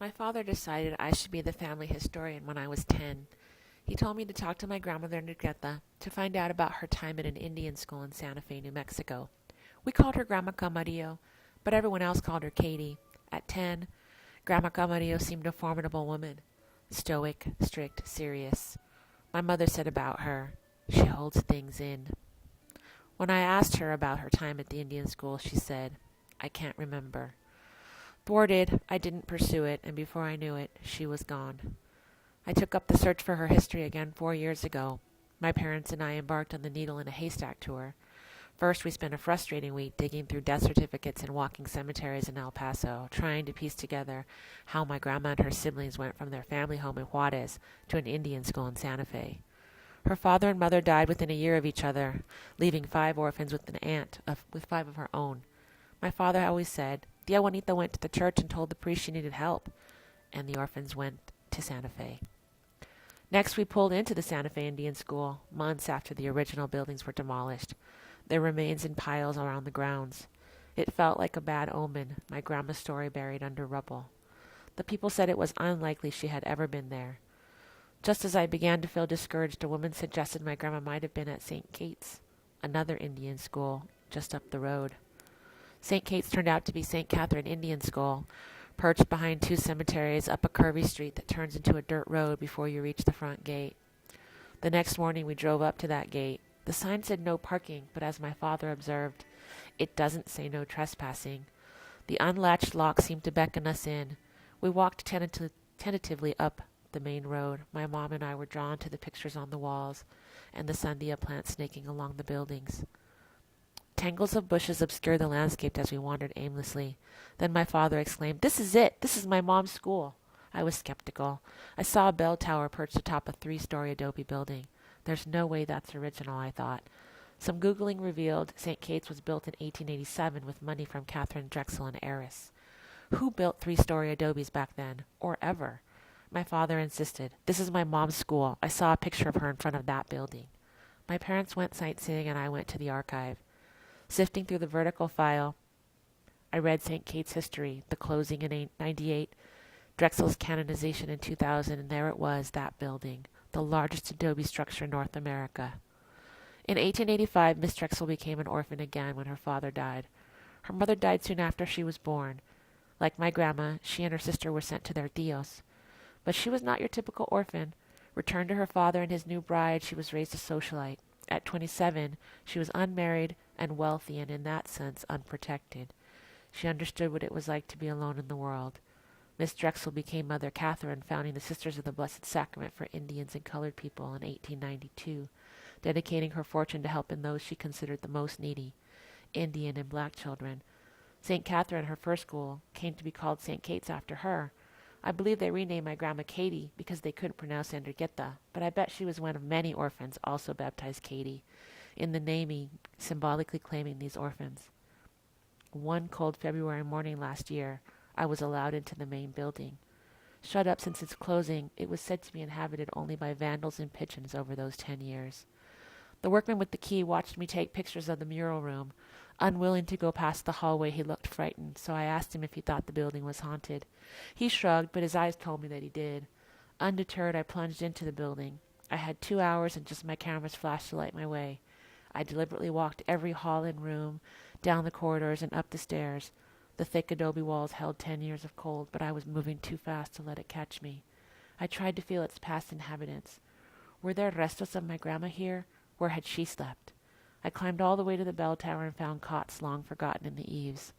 My father decided I should be the family historian when I was 10. He told me to talk to my grandmother Enriqueta to find out about her time at an Indian school in Santa Fe, New Mexico. We called her Grandma Camarillo, but everyone else called her Katie. At 10, Grandma Camarillo seemed a formidable woman. Stoic, strict, serious. My mother said about her, "She holds things in." When I asked her about her time at the Indian school, she said, "I can't remember." Thwarted, I didn't pursue it, and before I knew it, she was gone. I took up the search for her history again 4 years ago. My parents and I embarked on the Needle in a Haystack tour. First, we spent a frustrating week digging through death certificates and walking cemeteries in El Paso, trying to piece together how my grandma and her siblings went from their family home in Juarez to an Indian school in Santa Fe. Her father and mother died within a year of each other, leaving 5 orphans with an aunt with 5 of her own. My father always said, Tia Juanita went to the church and told the priest she needed help, and the orphans went to Santa Fe. Next, we pulled into the Santa Fe Indian School, months after the original buildings were demolished, their remains in piles around the grounds. It felt like a bad omen, my grandma's story buried under rubble. The people said it was unlikely she had ever been there. Just as I began to feel discouraged, a woman suggested my grandma might have been at St. Kate's, another Indian school, just up the road. St. Kate's turned out to be St. Catherine Indian School, perched behind 2 cemeteries up a curvy street that turns into a dirt road before you reach the front gate. The next morning we drove up to that gate. The sign said no parking, but as my father observed, it doesn't say no trespassing. The unlatched lock seemed to beckon us in. We walked tentatively up the main road. My mom and I were drawn to the pictures on the walls and the sandia plants snaking along the buildings. Tangles of bushes obscured the landscape as we wandered aimlessly. Then my father exclaimed, "This is it! This is my mom's school!" I was skeptical. I saw a bell tower perched atop a 3-story adobe building. There's no way that's original, I thought. Some Googling revealed St. Kate's was built in 1887 with money from Catherine Drexel, an heiress. Who built 3-story adobes back then, or ever? My father insisted, "This is my mom's school. I saw a picture of her in front of that building." My parents went sightseeing and I went to the archive. Sifting through the vertical file, I read St. Kate's history, the closing in 1898, Drexel's canonization in 2000, and there it was, that building, the largest adobe structure in North America. In 1885, Miss Drexel became an orphan again when her father died. Her mother died soon after she was born. Like my grandma, she and her sister were sent to their tios. But she was not your typical orphan. Returned to her father and his new bride, she was raised a socialite. At 27, she was unmarried and wealthy and in that sense unprotected. She understood what it was like to be alone in the world. Miss Drexel became Mother Catherine, founding the Sisters of the Blessed Sacrament for Indians and colored people in 1892, dedicating her fortune to helping those she considered the most needy, Indian and black children. St. Catherine, her first school, came to be called St. Kate's after her. I believe they renamed my grandma Katie because they couldn't pronounce Enriqueta, but I bet she was one of many orphans also baptized Katie, in the naming symbolically claiming these orphans. One cold February morning last year, I was allowed into the main building. Shut up since its closing, it was said to be inhabited only by vandals and pigeons over those 10 years. The workman with the key watched me take pictures of the mural room. Unwilling to go past the hallway, he looked frightened, so I asked him if he thought the building was haunted. He shrugged, but his eyes told me that he did. Undeterred, I plunged into the building. I had 2 hours and just my camera's flash to light my way. I deliberately walked every hall and room, down the corridors and up the stairs. The thick adobe walls held 10 years of cold, but I was moving too fast to let it catch me. I tried to feel its past inhabitants. Were there restos of my grandma here? Where had she slept? I climbed all the way to the bell tower and found cots long forgotten in the eaves.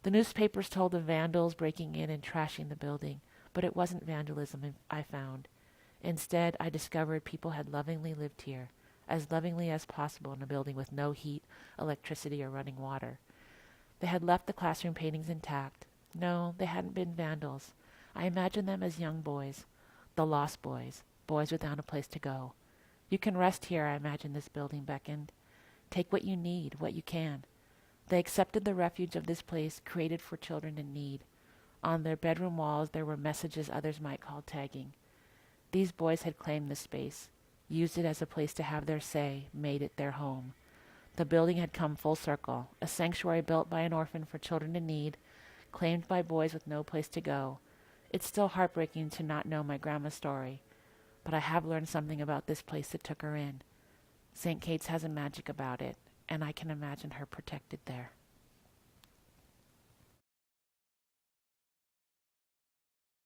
The newspapers told of vandals breaking in and trashing the building, but it wasn't vandalism I found. Instead, I discovered people had lovingly lived here, as lovingly as possible in a building with no heat, electricity, or running water. They had left the classroom paintings intact. No, they hadn't been vandals. I imagined them as young boys, the lost boys, boys without a place to go. You can rest here, I imagined this building beckoned. Take what you need, what you can. They accepted the refuge of this place created for children in need. On their bedroom walls there were messages others might call tagging. These boys had claimed the space, used it as a place to have their say, made it their home. The building had come full circle, a sanctuary built by an orphan for children in need, claimed by boys with no place to go. It's still heartbreaking to not know my grandma's story, but I have learned something about this place that took her in. St. Kate's has a magic about it, and I can imagine her protected there.